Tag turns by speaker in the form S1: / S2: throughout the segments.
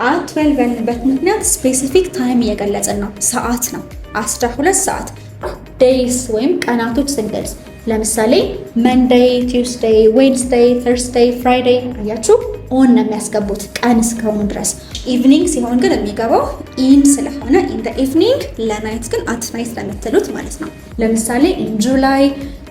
S1: at 12 ያልንበት ምክንያት ስፔሲፊክ ታይም እየገለጽን ነው፣ ሰዓት ነው። 12 ሰዓት ዴይስ ወይም ቀናቶች ስንገልጽ ለምሳሌ መንዴይ፣ ቲውስዴይ፣ ዌንስዴይ፣ ተርስዴይ፣ ፍራይዴይ አያችሁ ኦን ነው የሚያስገቡት ቀን እስከሆኑ ድረስ። ኢቭኒንግ ሲሆን ግን የሚገባው ኢን ስለሆነ ኢን ዘ ኢቭኒንግ፣ ለናይት ግን አት ናይት ለምትሉት ማለት ነው። ለምሳሌ ኢን ጁላይ፣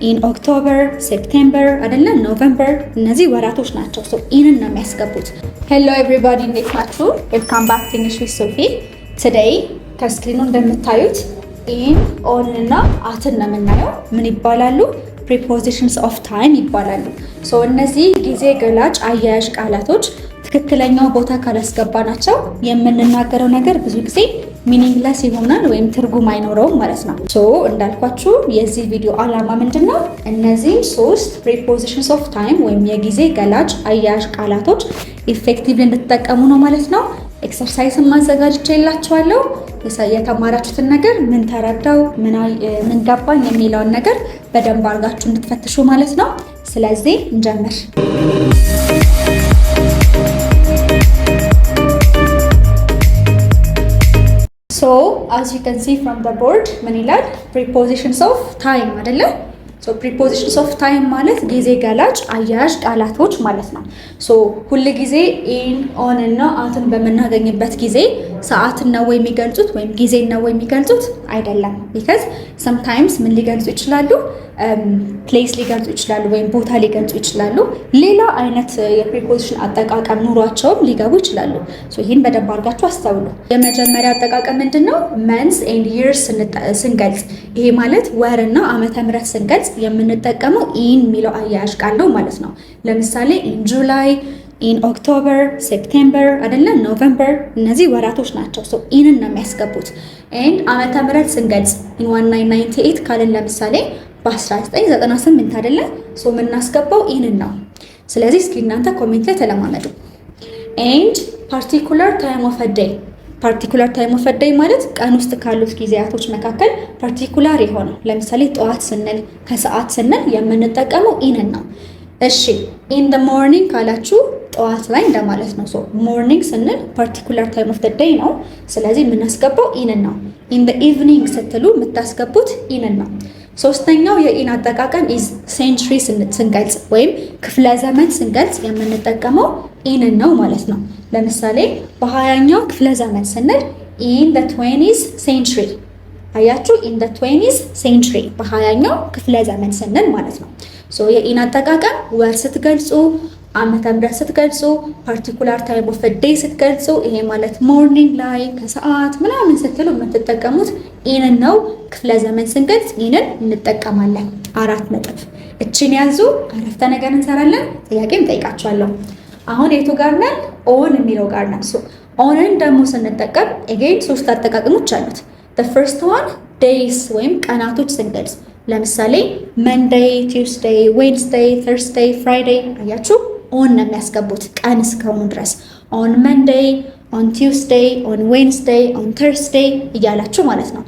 S1: ኢን ኦክቶበር፣ ሴፕቴምበር አይደለ ኖቨምበር፣ እነዚህ ወራቶች ናቸው። ሶ ኢንን ነው የሚያስገቡት። ሄሎ ኤቭሪባዲ እንዴት ናችሁ? ዌልካም ባክ ቱ ኢንግሊሽ ዊዝ ሶፊ። ቱዴይ ከስክሪኑ እንደምታዩት ኢን ኦን እና አትን ነው የምናየው። ምን ይባላሉ? ፕሪፖዚሽንስ ኦፍ ታይም ይባላሉ። ሶ እነዚህ ጊዜ ገላጭ አያያዥ ቃላቶች ትክክለኛው ቦታ ካላስገባናቸው የምንናገረው ነገር ብዙ ጊዜ ሚኒንግለስ ይሆናል ወይም ትርጉም አይኖረውም ማለት ነው። ሶ እንዳልኳችሁ የዚህ ቪዲዮ ዓላማ ምንድን ነው? እነዚህ 3 ፕሪፖዚሽንስ ኦፍ ታይም ወይም የጊዜ ገላጭ አያያዥ ቃላቶች ኢፌክቲቭሊ እንድትጠቀሙ ነው ማለት ነው። ኤክሰርሳይዝን ማዘጋጅቼላችኋለሁ። የተማራችሁትን ነገር ምን ተረዳው፣ ምን ገባኝ የሚለውን ነገር በደንብ አድርጋችሁ እንድትፈትሹ ማለት ነው። ስለዚህ እንጀምር። So as you can see from the board ምን ይላል? prepositions of time አይደለ? So prepositions of time ማለት ጊዜ ገላጭ አያያዥ ቃላቶች ማለት ነው። ሶ ሁል ጊዜ ኢን ኦን እና አትን በምናገኝበት ጊዜ ሰዓትን ነው ወይ የሚገልጹት ወይም ጊዜን ነው ወይ የሚገልጹት? አይደለም። ቢካዝ sometimes ምን ሊገልጹ ይችላሉ? ፕሌስ ሊገልጹ ይችላሉ ወይም ቦታ ሊገልጹ ይችላሉ። ሌላ አይነት የፕሪፖዚሽን አጠቃቀም ኑሯቸውም ሊገቡ ይችላሉ። ሶ ይህን በደንብ አድርጋችሁ አስተውሉ። የመጀመሪያ አጠቃቀም ምንድነው? መንስ ኤንድ ይርስ ስንገልጽ፣ ይሄ ማለት ወርና ዓመተ ምህረት ስንገልጽ የምንጠቀመው ኢን የሚለው አያያዥ ቃል ነው ማለት ነው። ለምሳሌ ኢን ጁላይ፣ ኢን ኦክቶበር፣ ሴፕቴምበር አይደለ ኖቨምበር፣ እነዚህ ወራቶች ናቸው። ሶ ኢንን ነው የሚያስገቡት። ኤንድ ዓመተ ምህረት ስንገልጽ ኢን 1998 ካልን ለምሳሌ በ1998 አይደለ? ሶ የምናስገባው ኢንን ነው። ስለዚህ እስኪ እናንተ ኮሜንት ላይ ተለማመዱ። ኤንድ ፓርቲኩላር ታይም ኦፍ ዴይ፣ ፓርቲኩላር ታይም ኦፍ ዴይ ማለት ቀን ውስጥ ካሉት ጊዜያቶች መካከል ፓርቲኩላር የሆነው ለምሳሌ ጠዋት ስንል፣ ከሰዓት ስንል የምንጠቀመው ኢንን ነው። እሺ ኢን ደ ሞርኒንግ ካላችሁ ጠዋት ላይ እንደማለት ነው። ሶ ሞርኒንግ ስንል ፓርቲኩላር ታይም ኦፍ ዴይ ነው። ስለዚህ የምናስገባው ኢንን ነው። ኢን ደ ኢቭኒንግ ስትሉ የምታስገቡት ኢንን ነው። ሶስተኛው የኢን አጠቃቀም ኢዝ ሴንቹሪ ስንገልጽ ወይም ክፍለ ዘመን ስንገልጽ የምንጠቀመው ኢንን ነው ማለት ነው። ለምሳሌ በ20ኛው ክፍለ ዘመን ስንል ኢን ዘ 20th century፣ አያችሁ ኢን ዘ 20th century በ20ኛው ክፍለ ዘመን ስንል ማለት ነው። ሶ የኢን አጠቃቀም ወር ስትገልጹ፣ ዓመተ ምህረት ስትገልጹ፣ ፓርቲኩላር ታይም ኦፍ ዴይ ስትገልጹ፣ ይሄ ማለት ሞርኒንግ ላይ ከሰዓት ምናምን ስትሉ የምትጠቀሙት ኢንን ነው። ክፍለ ዘመን ስንገልጽ ኢንን እንጠቀማለን። 4 ነጥብ። እቺን ያዙ። አረፍተ ነገር እንሰራለን። ጥያቄም ጠይቃችኋለሁ። አሁን የቱ ጋር ነን? ኦን የሚለው ጋር ነን። ሶ ኦንን ደግሞ ስንጠቀም again 3 አጠቃቀሞች አሉት። the first one days ወይም ቀናቶች ስንገልጽ ለምሳሌ መንዴይ፣ ቲውስዴይ፣ ዌንስዴይ፣ ተርስዴይ፣ ፍራይዴይ አያችሁ ኦን ነው የሚያስገቡት ቀን እስከሆኑ ድረስ። ኦን መንዴይ፣ ኦን ቲውስዴይ፣ ኦን ዌንስዴይ፣ ኦን ተርስዴይ እያላችሁ ማለት ነው።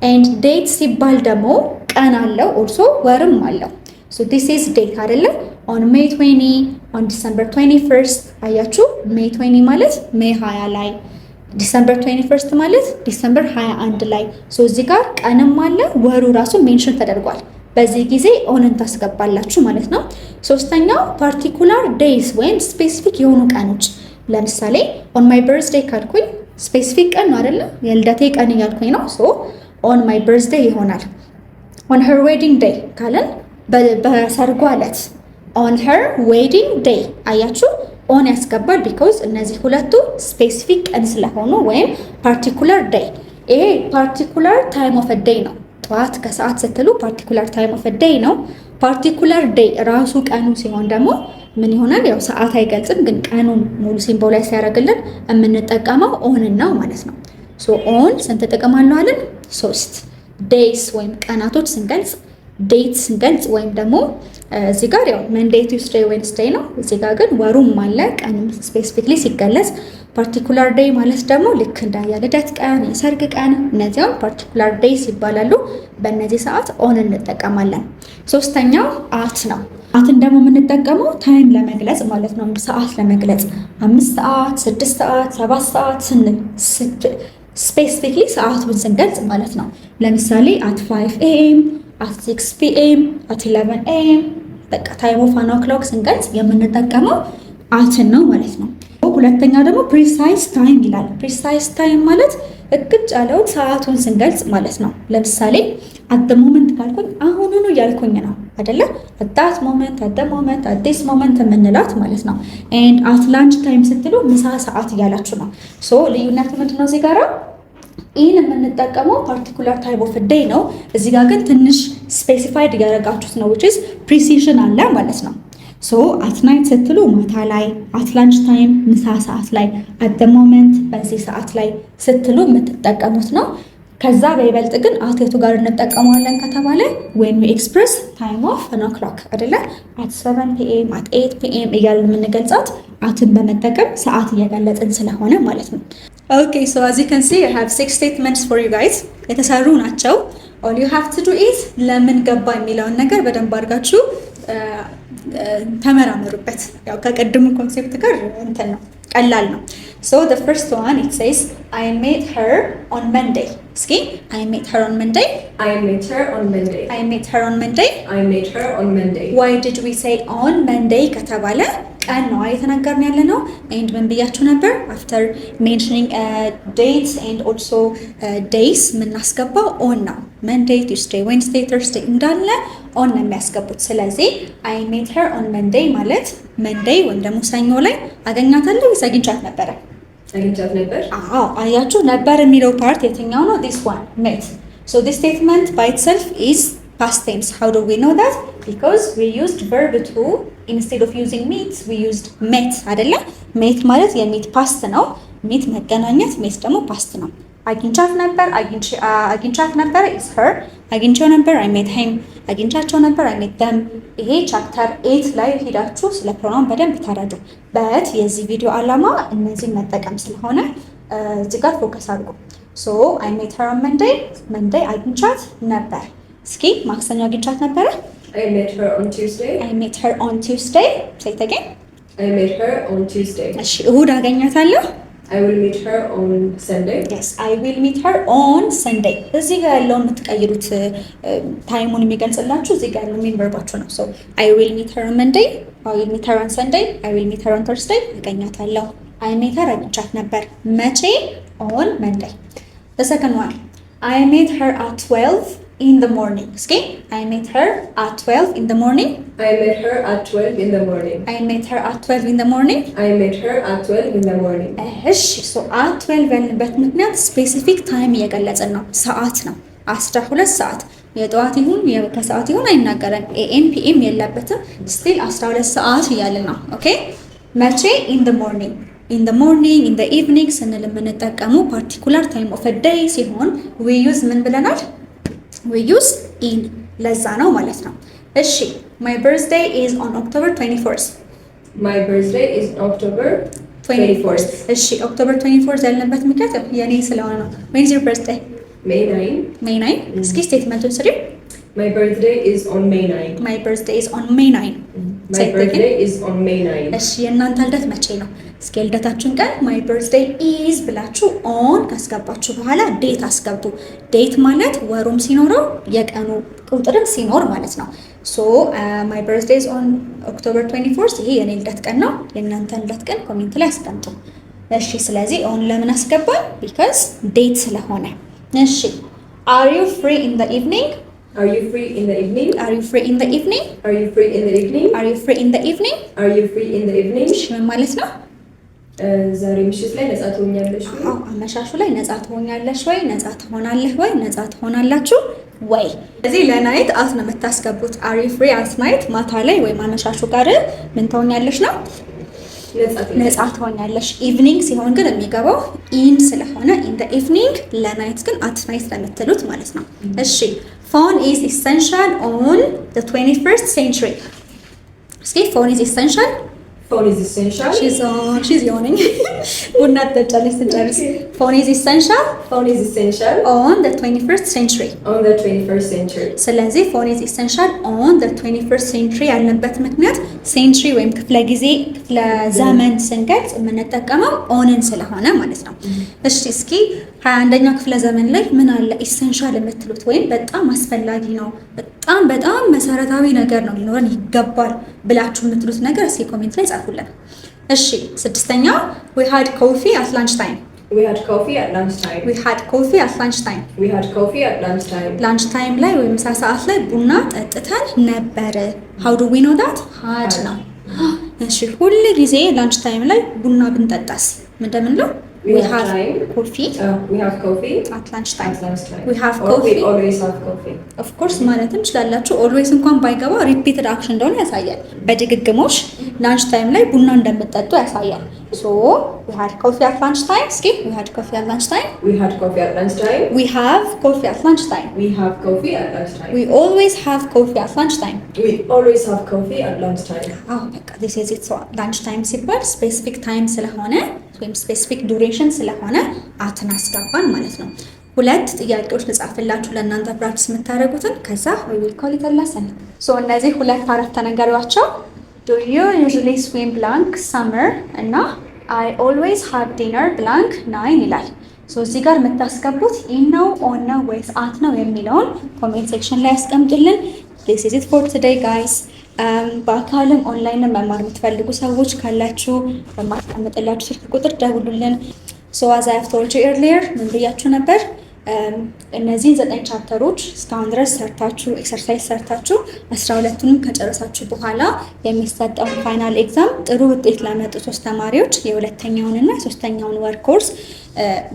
S1: ኤንድ ዴት ሲባል ደግሞ ቀን አለው ኦልሶ ወርም አለው። ሶ ዲስ ኢዝ ዴት አይደለ? ኦን ሜይ 20፣ ኦን ዲሰምበር 21 አያችሁ ሜይ 20 ማለት ሜይ 20 ላይ፣ ዲሰምበር 21 ማለት ዲሰምበር 21 ላይ። ሶ እዚህ ጋር ቀንም አለ ወሩ ራሱ ሜንሽን ተደርጓል። በዚህ ጊዜ ኦንን ታስገባላችሁ ማለት ነው። ሶስተኛው ፓርቲኩላር ዴይስ ወይም ስፔሲፊክ የሆኑ ቀኖች ለምሳሌ ኦን ማይ በርዝዴይ ካልኩኝ ስፔሲፊክ ቀን ነው አይደለ? የልደቴ ቀን እያልኩኝ ነው። ሶ ኦን ማይ በርዝዴይ ይሆናል። ኦን ሄር ዌዲንግ ዴይ ካለን በሰርጓ ዕለት ኦን ሄር ዌዲንግ ዴይ አያችሁ ኦን ያስገባል። ቢኮዝ እነዚህ ሁለቱ ስፔሲፊክ ቀን ስለሆኑ ወይም ፓርቲኩላር ዴይ። ይሄ ፓርቲኩላር ታይም ኦፍ ዴይ ነው። ጠዋት ከሰዓት ስትሉ ፓርቲኩላር ታይም ኦፍ ዴይ ነው። ፓርቲኩላር ዴይ ራሱ ቀኑ ሲሆን ደግሞ ምን ይሆናል? ያው ሰዓት አይገልጽም፣ ግን ቀኑን ሙሉ ሲምቦላይዝ ሲያደርግልን የምንጠቀመው ኦንን ነው ማለት ነው። ሶ ኦን ስንት ጥቅም አለው አለን? 3 ዴይስ ወይም ቀናቶች ስንገልጽ፣ ዴት ስንገልጽ ወይም ደግሞ እዚህ ጋር ያው መንዴይ፣ ቲውስዴይ፣ ዌንስዴይ ነው። እዚህ ጋር ግን ወሩም አለ ቀንም ስፔሲፊክሊ ሲገለጽ። ፓርቲኩላር ዴይ ማለት ደግሞ ልክ እንደ የልደት ቀን፣ የሰርግ ቀን እነዚያው ፓርቲኩላር ዴይስ ይባላሉ። በእነዚህ ሰዓት ኦን እንጠቀማለን። ሶስተኛው አት ነው። አትን ደግሞ የምንጠቀመው ታይም ለመግለጽ ማለት ነው፣ ሰዓት ለመግለጽ 5 ሰዓት፣ 6 ሰዓት፣ 7 ሰዓት ስንል ስፔሲፊክሊ ሰዓቱን ስንገልጽ ማለት ነው። ለምሳሌ at 5 AM at 6 PM at 11 AM በቃ ታይም ኦፍ አን ኦክሎክ ስንገልጽ የምንጠቀመው አትን ነው ማለት ነው። ሁለተኛ ደግሞ ፕሪሳይስ ታይም ይላል። ፕሪሳይስ ታይም ማለት እቅድ ያለውን ሰዓቱን ስንገልጽ ማለት ነው። ለምሳሌ አት ሞመንት ካልኩኝ አሁኑኑ እያልኩኝ ነው አይደለ? አት ሞመንት፣ አት ሞመንት፣ አት ዲስ ሞመንት የምንላት ማለት ነው። ኤንድ አት ላንች ታይም ስትሉ ምሳ ሰዓት እያላችሁ ነው። ሶ ልዩነቱ ምንድነው? እዚህ ጋራ ይህን የምንጠቀመው ፓርቲኩላር ታይም ኦፍ ዴይ ነው። እዚህ ጋር ግን ትንሽ ስፔሲፋይድ እያደረጋችሁት ነው which is precision አለ ማለት ነው። ሶ አት ናይት ስትሉ ማታ ላይ፣ አት ላንች ታይም ምሳ ሰዓት ላይ፣ አት ሞመንት በዚህ ሰዓት ላይ ስትሉ የምትጠቀሙት ነው። ከዛ በይበልጥ ግን አቴቱ ጋር እንጠቀመዋለን ከተባለ when we express time of an o'clock አይደለ? at 7 PM at 8 PM እያልን የምንገልጻት አትን በመጠቀም ሰዓት እየገለጽን ስለሆነ ማለት ነው። Okay, so as you can see, I have 6 statements for you guys. የተሰሩ ናቸው። All you have to do is ለምን ገባ የሚለውን ነገር በደንብ አድርጋችሁ ተመራመሩበት። ያው ከቀድሙ ኮንሴፕት ጋር እንትን ነው፣ ቀላል ነው። So the first one, it says I met her on Monday. እስኪ I met her on Monday.
S2: I met her on Monday.
S1: I met her on Monday.
S2: I met her on Monday.
S1: Why did we say on Monday ከተባለ ቀን ነው የተናገርን ያለ ነው። and ምን ብያችሁ ነበር? after mentioning dates and also days የምናስገባው on ነው። Monday, Tuesday, Wednesday, Thursday እንዳለ on ነው የሚያስገቡት። ስለዚህ I met her on Monday ማለት Monday ወይም ደግሞ ሰኞ ላይ አገኛታለሁ ወይስ አግኝቻት ነበረ?
S2: አግኝቻት ነበር።
S1: አዎ አያችሁ፣ ነበር የሚለው ፓርት የትኛው ነው? this one met. So this statement by itself is past tense. How do we know that? Because we used verb to instead of using meet we used met አይደለ? met ማለት የሚት ፓስት ነው። meet መገናኘት፣ met ደግሞ ፓስት ነው። አግኝቻት ነበር፣ አግኝቻት ነበር is her። አግኝቻው ነበር I met him። አግኝቻቸው ነበር I met them። ይሄ ቻፕተር 8 ላይ ሄዳችሁ ስለ ፕሮናውን በደንብ ታረዱ። በት የዚህ ቪዲዮ ዓላማ እነዚህን መጠቀም ስለሆነ እዚህ ጋር ፎከስ አድርጉ። so I met her on Monday. Monday አግኝቻት ነበር። እስኪ ማክሰኞ አግኝቻት ነበረ?
S2: I met her on Tuesday.
S1: I met her on Tuesday. Say it again.
S2: I met her on Tuesday.
S1: እሺ እሁድ አገኛታለሁ?
S2: I will meet her on Sunday.
S1: Yes, I will meet her on Sunday. እዚህ ጋር ያለውን የምትቀይሩት ታይሙን የሚገልጽላችሁ እዚህ ጋር ያለው ሜን ቨርባችሁ ነው። so I will meet her on Monday. I will meet her on Sunday. I will meet her on Thursday. አገኛታለሁ። I met her አግኝቻት ነበር መቼ? on Monday. The second one, I met her at 12 in the morning. Okay, I met her at 12 in the morning.
S2: I met her at 12 in the morning.
S1: I met her at 12 in the morning.
S2: I met her at 12 in the morning.
S1: እሺ so at 12 ያልንበት ምክንያት ስፔሲፊክ ታይም እየገለጽን ነው። ሰዓት ነው። 12 ሰዓት የጠዋት ይሁን ከሰዓት ይሁን አይናገረን። AM PM የለበትም። ስቲል 12 ሰዓት እያልን ነው። ኦኬ መቼ? in the morning. in the morning, in the evening ስንል የምንጠቀመው ፓርቲኩላር ታይም ኦፍ ዴይ ሲሆን we use ምን ብለናል? we use in ለዛ ነው ማለት ነው። እሺ my birthday is on October 24th.
S2: My birthday is October 24th.
S1: እሺ October 24th ያልንበት ምክንያት የኔ ስለሆነ ነው። when is your birthday?
S2: May 9.
S1: May 9. እስኪ ስቴትመንቱን ስሪው።
S2: My birthday is on May 9.
S1: My birthday is on May 9.
S2: My birthday is on May 9.
S1: እሺ የእናንተ ልደት መቼ ነው? እስኪ ልደታችሁን ቀን my birthday is ብላችሁ on ካስገባችሁ በኋላ ዴት አስገቡ። ዴት ማለት ወሩም ሲኖረው የቀኑ ቁጥርም ሲኖር ማለት ነው። so my birthday is on October 24th። ይሄ የኔ ልደት ቀን ነው። የእናንተ ልደት ቀን ኮሜንት ላይ አስቀምጡ። እሺ ስለዚህ on ለምን አስገባን? because ዴት ስለሆነ። እሺ are you free in the evening?
S2: Are you free in the evening?
S1: Are you free in the evening?
S2: Are you free in the evening?
S1: Are you free in the evening?
S2: Are you free in the evening?
S1: እሺ ምን ማለት ነው?
S2: ዛሬ ምሽት ላይ ነፃ ትሆኛለሽ ወይ?
S1: አዎ አመሻሹ ላይ ነፃ ትሆኛለሽ ወይ? ነፃ ትሆናለህ ወይ? ነፃ ትሆናላችሁ ወይ? እዚህ ለናይት አት ነው የምታስገቡት። are you free at night? ማታ ላይ ወይ አመሻሹ ጋር ምን ትሆኛለሽ ነው? ነፃ ትሆኛለሽ። ኢቭኒንግ ሲሆን ግን የሚገባው ኢን ስለሆነ in the evening፣ ለናይት ግን at night ለምትሉት ማለት ነው። እሺ phone is essential on the 21st century. እስኪ phone is essential
S2: Phone is essential.
S1: She's yawning. ቡና ትጠጫለች ስንጨርስ። Phone is essential.
S2: Phone is essential.
S1: On the 21st century.
S2: On the 21st century.
S1: ስለዚህ phone is essential on the 21st century ያለበት ምክንያት ሴንቹሪ ወይም ክፍለ ጊዜ ክፍለ ዘመን ስንገልጽ የምንጠቀመው ኦንን ስለሆነ ማለት ነው። እሺ እስኪ 21ኛው ክፍለ ዘመን ላይ ምን አለ ኢሰንሻል የምትሉት ወይም በጣም አስፈላጊ ነው በጣም መሰረታዊ ነገር ነው ሊኖረን ይገባል ብላችሁ የምትሉት ነገር እስኪ ኮሜንት ላይ ጻፉልን። እሺ ስድስተኛው we had coffee at lunch time.
S2: We had coffee at lunchtime.
S1: We had coffee at lunchtime.
S2: We had coffee at lunchtime.
S1: lunchtime ላይ ወይም ምሳ ሰዓት ላይ ቡና ጠጥተን ነበር። how do we know that? had ነው። እሺ ሁሉ ጊዜ ላንች ታይም ላይ ቡና ብንጠጣስ ምንድነው? We have coffee.
S2: We have coffee
S1: at lunchtime.
S2: At lunchtime.
S1: We have
S2: Or
S1: coffee.
S2: We always have coffee.
S1: Of course ማለትም ትችላላችሁ። always እንኳን ባይገባ repeated action እንደሆነ ያሳያል። በድግግሞሽ ላንች ታይም ላይ ቡና እንደምትጠጡ ያሳያል። So we had coffee at lunchtime. Skip. We had coffee at lunchtime.
S2: We had coffee at lunchtime.
S1: We have coffee at lunchtime.
S2: We have coffee at lunchtime.
S1: We always have coffee at lunchtime.
S2: We always have coffee at lunchtime.
S1: በቃ this is it. So lunch time ሲባል specific time ስለሆነ ወይም specific duration ስለሆነ አትን አስገባን ማለት ነው። ሁለት ጥያቄዎች ልጻፍላችሁ ለእናንተ ፕራክቲስ የምታደርጉትን ከዛ we will call it a lesson. So እነዚህ ሁለት አረፍተ ነገሮቻቸው do you usually swim blank summer እና I always have dinner blank 9 ይላል። ሶ እዚህ ጋር የምታስገቡት ኢን ነው ኦን ነው ወይስ አት ነው የሚለውን ኮሜንት ሴክሽን ላይ ያስቀምጡልን። this is it for today guys. በአካልም ኦንላይንም መማር የምትፈልጉ ሰዎች ካላችሁ በማስቀምጥላችሁ ስልክ ቁጥር ደውሉልን። so as I have told you earlier ምን ብያችሁ ነበር? እነዚህን 9 ቻፕተሮች እስካሁን ድረስ ሰርታችሁ ኤክሰርሳይዝ ሰርታችሁ 12ቱንም ከጨረሳችሁ በኋላ የሚሰጠው ፋይናል ኤግዛም ጥሩ ውጤት ላመጡ 3 ተማሪዎች የሁለተኛውንና የሶስተኛውን ወር ኮርስ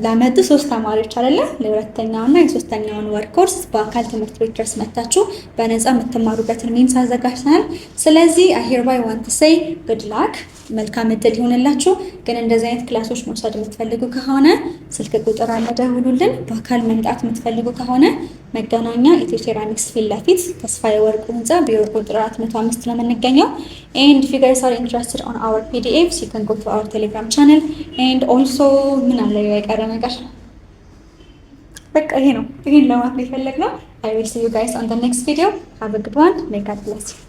S1: ላመጡ 3 ተማሪዎች አይደለ ለሁለተኛውና የሶስተኛውን ወር ኮርስ በአካል ትምህርት ቤት ድረስ መጣችሁ በነፃ የምትማሩበትን ሚንስ አዘጋጅተናል። ስለዚህ I hereby want to say good luck መልካም እድል ይሁንላችሁ። ግን እንደዚህ አይነት ክላሶች መውሰድ የምትፈልጉ ከሆነ ስልክ ቁጥር አለ ደውሉልን። በአካል መምጣት የምትፈልጉ ከሆነ መገናኛ ኢትዮ ሴራሚክስ ፊት ለፊት ተስፋዬ ወርቁ ህንፃ ቢሮ ቁጥር 405 ነው የምንገኘው። and if you guys are interested on our PDFs you can go to our Telegram channel and also ምን አለ የቀረ ነገር በቃ ይሄን ለማለት የፈለግነው። I will see you guys on the next video. Have a good one. May God bless you.